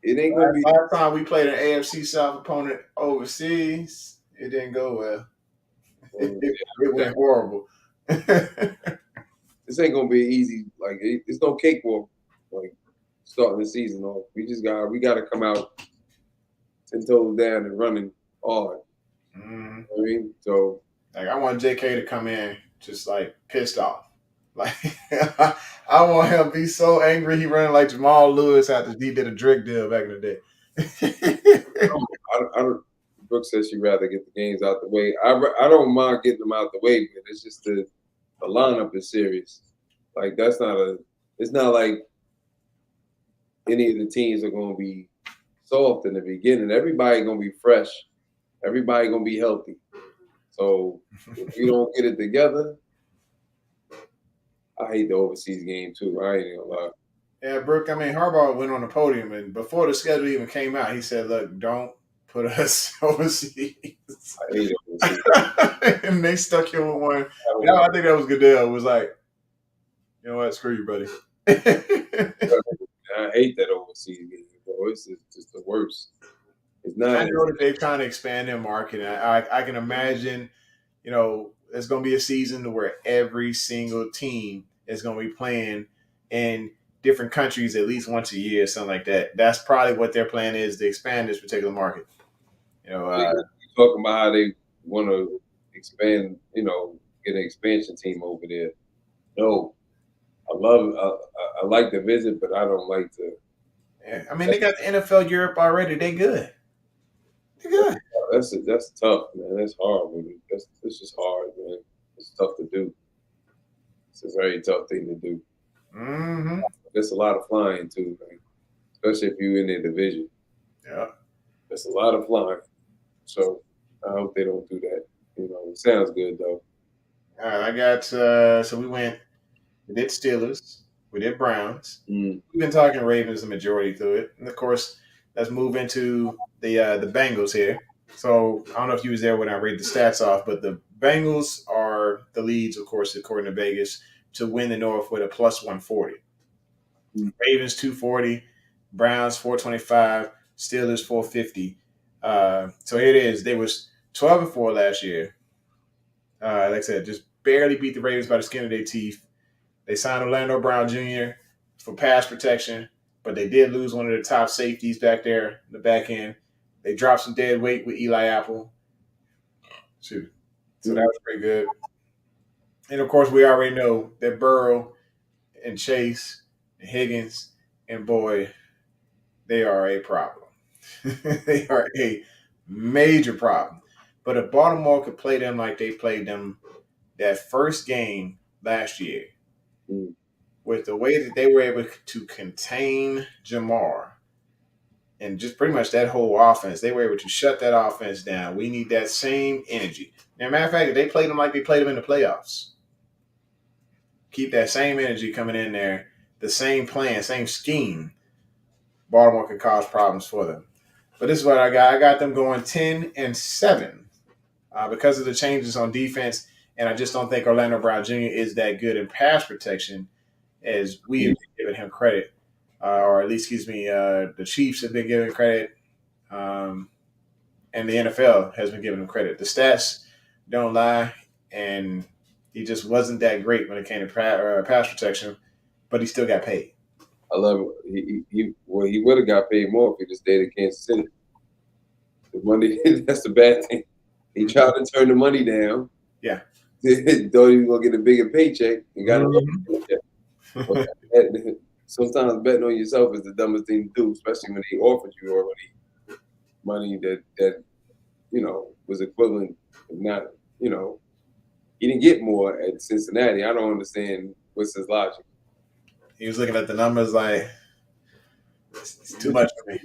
It ain't gonna be. Last time we played an AFC South opponent overseas, it didn't go well. It went horrible. This ain't gonna be easy. Like it's no cakewalk. Like starting the season off, we got to come out 10 toes down and running hard. You know what I mean, so like I want JK to come in just like pissed off. Like I want him to be so angry he running like Jamal Lewis after he did a Drake deal back in the day. Brooke says she'd rather get the games out the way. I don't mind getting them out the way, but it's just the lineup is serious. Like it's not like any of the teams are gonna be soft in the beginning. Everybody gonna be fresh. Everybody gonna be healthy. So if you don't get it together, I hate the overseas game too. I ain't gonna lie. Yeah, Brooke. I mean, Harbaugh went on the podium, and before the schedule even came out, he said, "Look, don't put us overseas." I hate it. And they stuck him with one. Yeah, I think that was Goodell. Was like, you know what? Screw you, buddy. I hate that overseas game, bro. It's just the worst. It's not. I know that they're trying to expand their market. I can imagine, it's going to be a season where every single team is going to be playing in different countries at least once a year, something like that. That's probably what their plan is to expand this particular market. You talking about how they want to expand, get an expansion team over there. No, I like to visit, but I don't like to. Yeah, I mean, they got the NFL Europe already. They good. They're good. That's tough, man. That's hard, man. That's just hard, man. It's tough to do. It's a very tough thing to do. Mm-hmm. There's a lot of flying too, man. Especially if you're in their division. Yeah. There's a lot of flying. So I hope they don't do that. It sounds good though. All right, I got so we did Steelers, we did Browns. We've been talking Ravens the majority through it. And of course, let's move into the Bengals here. So I don't know if you was there when I read the stats off, but the Bengals are the leads, of course, according to Vegas, to win the North with a plus 140. Ravens 240, Browns 425, Steelers 450. So here it is. They was 12-4 last year. Like I said, just barely beat the Ravens by the skin of their teeth. They signed Orlando Brown Jr. for pass protection, but they did lose one of the top safeties back there in the back end. They dropped some dead weight with Eli Apple. So that was pretty good. And of course, we already know that Burrow and Chase and Higgins and Boyd, they are a problem. They are a major problem. But if Baltimore could play them like they played them that first game last year, with the way that they were able to contain Jamar and just pretty much that whole offense, they were able to shut that offense down. We need that same energy. Now, matter of fact, if they played them like they played them in the playoffs, keep that same energy coming in there, the same plan, same scheme, Baltimore could cause problems for them. But this is what I got. I got them going 10-7 because of the changes on defense, and I just don't think Orlando Brown Jr. is that good in pass protection as we have been giving him credit, or at least, the Chiefs have been giving credit, and the NFL has been giving him credit. The stats don't lie, and he just wasn't that great when it came to pass protection, but he still got paid. I love it. He would have got paid more if he just stayed in Kansas City. The money, that's the bad thing. He tried to turn the money down. Yeah. Thought he was going to get a bigger paycheck and got a bigger paycheck. Sometimes betting on yourself is the dumbest thing to do, especially when they offered you already money that was equivalent, if not, he didn't get more at Cincinnati. I don't understand what's his logic. He was looking at the numbers like, it's too much for me.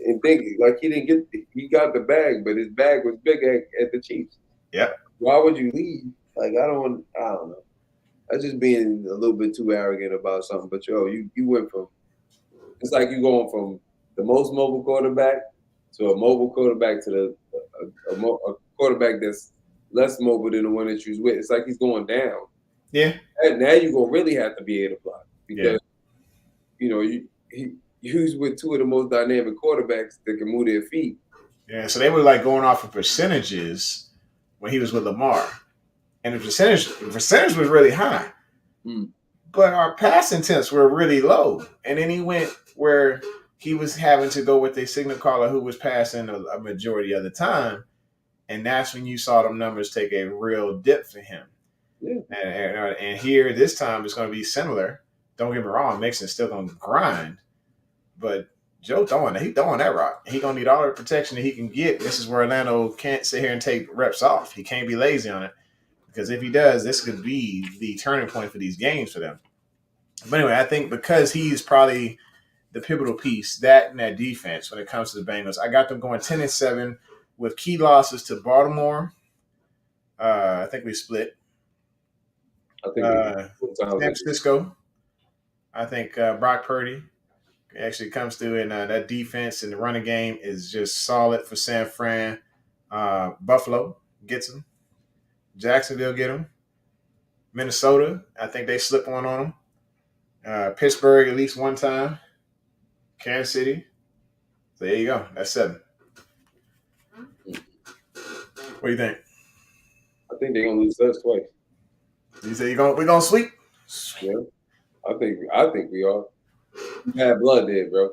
And thinking like he got the bag, but his bag was big at the Chiefs. Yeah. Why would you leave? Like I don't know. That's just being a little bit too arrogant about something. But you went from, it's like you going from the most mobile quarterback to a mobile quarterback to a quarterback that's less mobile than the one that you was with. It's like he's going down. Yeah. And now you're gonna really have to be able to block because he was with two of the most dynamic quarterbacks that can move their feet. Yeah, so they were like going off of percentages when he was with Lamar. And the percentage was really high. But our passing attempts were really low. And then he went where he was having to go with a signal caller who was passing a majority of the time. And that's when you saw them numbers take a real dip for him. Yeah. And here, this time, it's going to be similar. Don't get me wrong, Mixon's still going to grind. But Joe throwing that rock. He going to need all the protection that he can get. This is where Orlando can't sit here and take reps off. He can't be lazy on it. Because if he does, this could be the turning point for these games for them. But anyway, I think because he's probably the pivotal piece, that and that defense when it comes to the Bengals, I got them going 10-7 with key losses to Baltimore. I think we split. I think San Francisco. I think Brock Purdy actually comes through, and that defense and the running game is just solid for San Fran. Buffalo gets him. Jacksonville get him. Minnesota, I think they slip one on them. Pittsburgh at least one time. Kansas City. So there you go. That's 7. What do you think? I think they're gonna lose us twice. You say we're gonna sweep? Yeah, I think we are. Bad blood there, bro.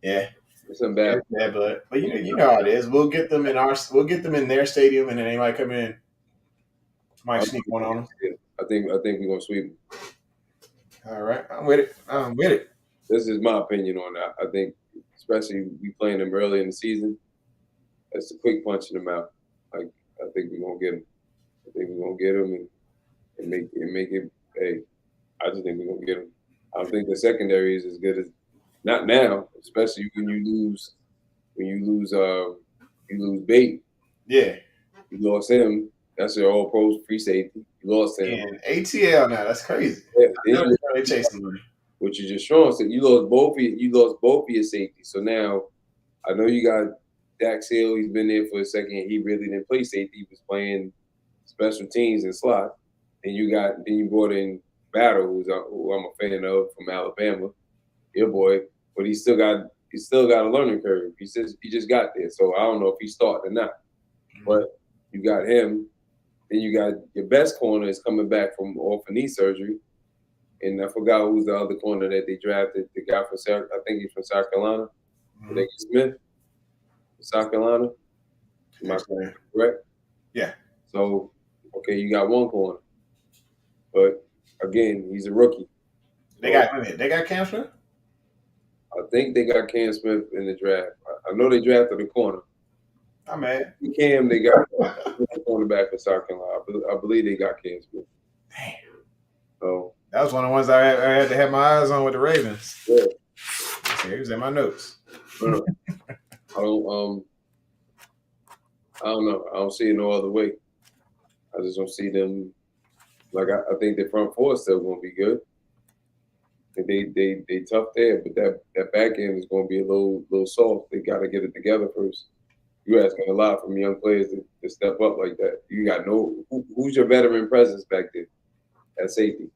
Yeah. It's some Yeah, bad. but you know how it is. We'll get them in their stadium, and then they might come in, might sneak one on them. I think we're gonna sweep them. All right, I'm with it. I'm with it. This is my opinion on that. I think, especially we playing them early in the season, that's a quick punch in the mouth. Like I think we're gonna get them. I think we're gonna get them and make it. Hey, I just think we're gonna get them. I don't think the secondary is as good as not now, especially when you lose Bait. Yeah. You lost him. That's your all pro free safety. You lost him. And ATL now, that's crazy. Yeah, They're chasing money. Which you just showing. So you lost both of your safeties. So now I know you got Dax Hill. He's been there for a second. He really didn't play safety. He was playing special teams and slot. And you brought in Battle, who I'm a fan of from Alabama, your boy. But he still got a learning curve. He just got there. So I don't know if he's starting or not. But you got him. Then you got your best corner is coming back from off a knee surgery. And I forgot who's the other corner that they drafted. The guy from I think he's from South Carolina. Smith, South Carolina. Am I correct? Yeah. So, okay, you got one corner. But again, he's a rookie. They got Cam Smith? I think they got Cam Smith in the draft. I know they drafted a corner. I'm mad. Cam, they got a cornerback for South Carolina. I believe they got Cam Smith. Damn. So that was one of the ones I had to have my eyes on with the Ravens. Yeah. See, he was in my notes. I don't know. I don't see it no other way. I just don't see them. Like I think the front four is still going to be good. They tough there, but that back end is going to be a little soft. They got to get it together first. You're asking a lot from young players to step up like that. You got who's your veteran presence back there at safety?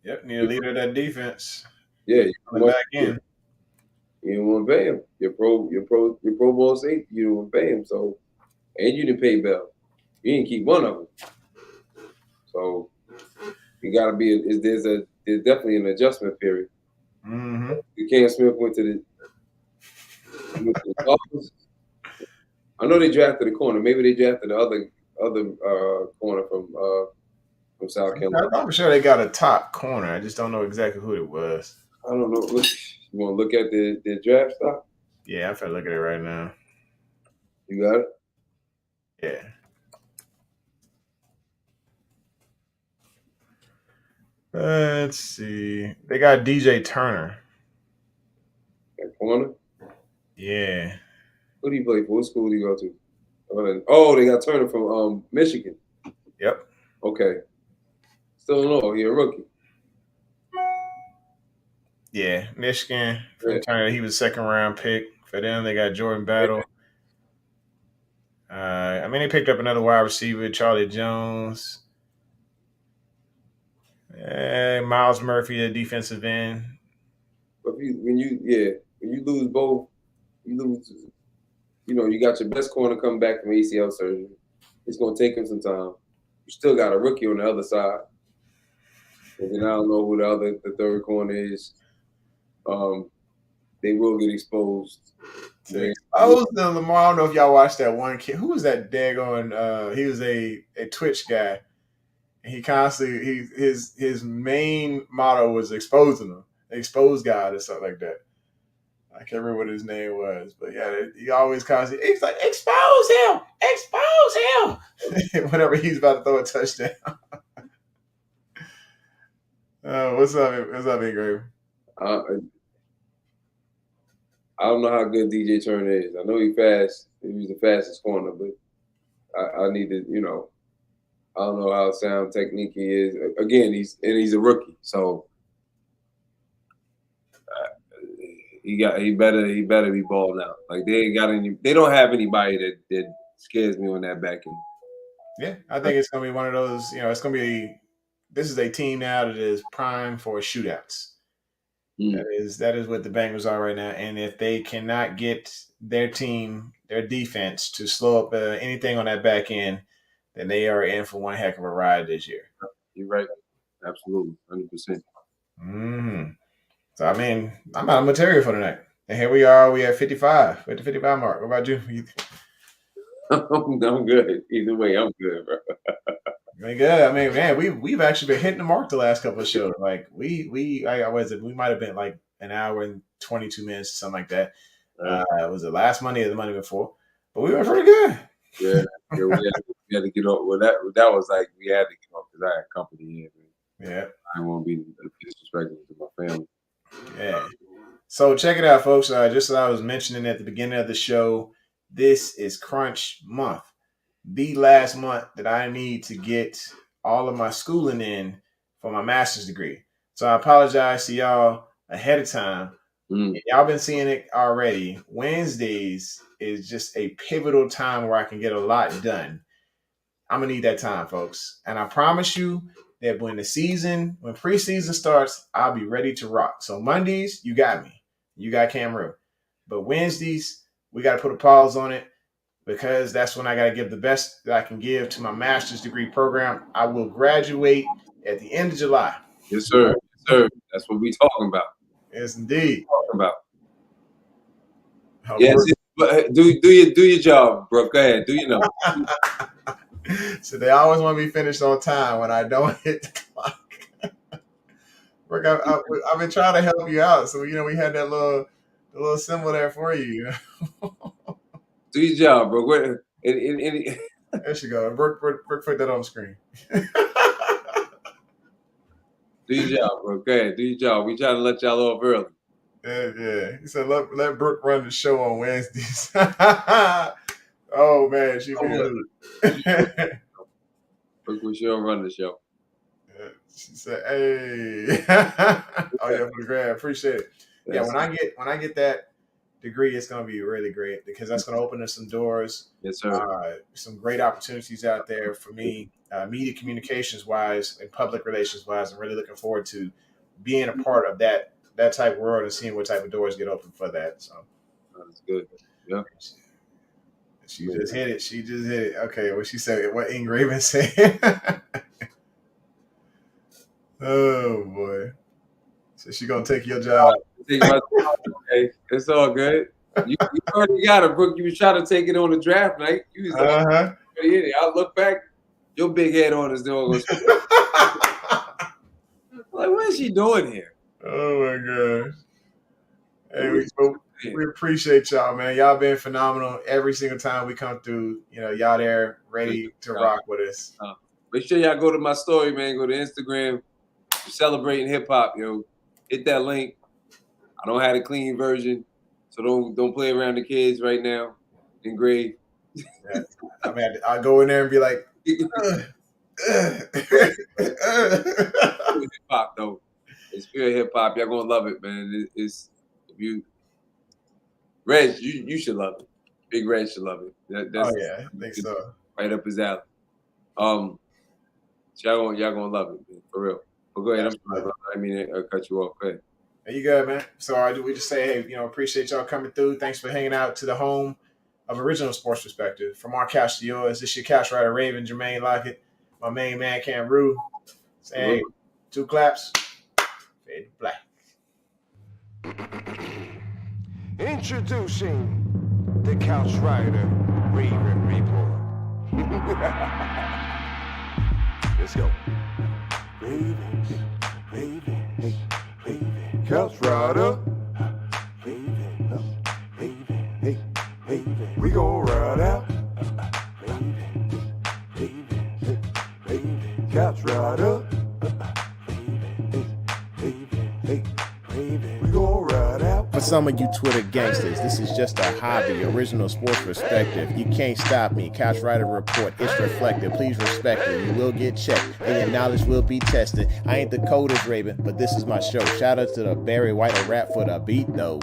Yep, need a leader of that defense. Yeah, you back in. You don't want to pay him. Your pro ball safety. You don't want to pay him. So, and you didn't pay Bell. You didn't keep one of them. So, you got to be. There's definitely an adjustment period. Mm-hmm. Cam Smith went to the Dolphins. I know they drafted a corner. Maybe they drafted the other corner from South Carolina. I'm sure they got a top corner. I just don't know exactly who it was. I don't know. You want to look at the draft stock? Yeah, I'm trying to look at it right now. You got it? Yeah. Let's see. They got DJ Turner. That corner? Yeah. Who do you play for? What school do you go to? Oh, they got Turner from Michigan. Yep. Okay. Still don't know. You're a rookie. Yeah, Michigan. Turner, he was a second-round pick. For them, they got Jordan Battle. They picked up another wide receiver, Charlie Jones. Miles Murphy, a defensive end. But when you lose both, you lose. You got your best corner coming back from ACL surgery. It's going to take him some time. You still got a rookie on the other side. And then I don't know who the third corner is. They will get exposed. Lamar. I don't know if y'all watched that one kid. Who was that daggone? He was a Twitch guy. And he constantly his main motto was exposing them, expose God or something like that. I can't remember what his name was, but yeah, he always constantly he's like expose him, whenever he's about to throw a touchdown. What's up? What's up, Big Grave? I don't know how good DJ Turner is. I know he's fast. He was the fastest corner, but I need to, I don't know how sound technique he is. Again, he's a rookie, so he better be balling out. Like they don't have anybody that scares me on that back end. Yeah, I think it's gonna be one of those. It's gonna be. This is a team now that is prime for shootouts. That is what the Bengals are right now. And if they cannot get their defense to slow up anything on that back end, then they are in for one heck of a ride this year. You're right. Absolutely. 100%. Mm-hmm. So, I mean, I'm out of material for tonight. And here we are. We at 55. We're at the 55 mark. What about you? I'm good. Either way, I'm good, bro. Really good. I mean, man, we've actually been hitting the mark the last couple of shows. Like we might have been like an hour and 22 minutes, something like that. Was it last Monday or the Monday before? But we were pretty good. Yeah, we had to get off. Well, that was like we had to get off because I had company here. Yeah, I didn't want to be disrespectful to my family. Yeah. So check it out, folks. Just as I was mentioning at the beginning of the show, this is Crunch Month, the last month that I need to get all of my schooling in for my master's degree. So I apologize to y'all ahead of time. Y'all been seeing it already. Wednesdays is just a pivotal time where I can get a lot done. I'm going to need that time, folks. And I promise you that when preseason starts, I'll be ready to rock. So Mondays, you got me. You got Cameroon. But Wednesdays, we got to put a pause on it because that's when I got to give the best that I can give to my master's degree program. I will graduate at the end of July. Yes, sir. Yes, sir. That's what we talking about. Yes, indeed. Talking about. Yes, do your job, bro. Go ahead. Do your number. So they always want me finished on time when I don't hit the clock. Rick, I've been trying to help you out, so we had that little symbol there for you. Do your job, bro. There she go. Rick put that on the screen. Do your job, bro. Go ahead. Do your job. We trying to let y'all off early. Yeah. He said let Brooke run the show on Wednesdays. Oh man, she Brooke will sure run the show. She said, "Hey, oh yeah, for the grad, appreciate it." Yeah, when I get that degree, it's gonna be really great because that's gonna open us some doors. Yes, sir. Some great opportunities out there for me, media communications wise and public relations wise. I'm really looking forward to being a part of that type of world and seeing what type of doors get open for that. So that's good. Yeah. She just hit it. Okay, what she said, what Ingraven said. Oh boy. So she gonna take your job. Okay, it's all good. You already got it, Brooke. You was trying to take it on the draft night. You was I look back, your big head on is doing. Like, what is she doing here? Oh my gosh. Hey, we appreciate y'all, man. Y'all been phenomenal every single time we come through. Y'all there ready to rock with us. Make sure y'all go to my story, man. Go to Instagram. Celebrating hip hop, hit that link. I don't have a clean version, so don't play around the kids right now. Engrave. Yeah. I mean, I'll go in there and be like, hip hop though. It's pure hip hop. Y'all gonna love it, man. It's Reg, you should love it. Big Reg should love it. That's, I think so. Right up his alley. So y'all gonna love it, man, for real. Well, go ahead. I mean, I cut you off. Go ahead. There you go, man. So we just say, hey, appreciate y'all coming through. Thanks for hanging out to the home of Original Sports Perspective. From our couch to yours, this your couch rider, Raven, Jermaine Lockett, my main man, Cam Rue. Saying, hey, 2 claps, fade to black. Introducing the couch rider, Raven Report. Let's go. Ravens, couch rider. We gon' ride out. Couch rider. We gon' ride out. For some of you Twitter gangsters, this is just a hobby, Original Sports Perspective. You can't stop me. Couch Rider Report, it's reflective. Please respect it. You will get checked, and your knowledge will be tested. I ain't the coldest Raven, but this is my show. Shout out to the Barry White rap for the beat, though.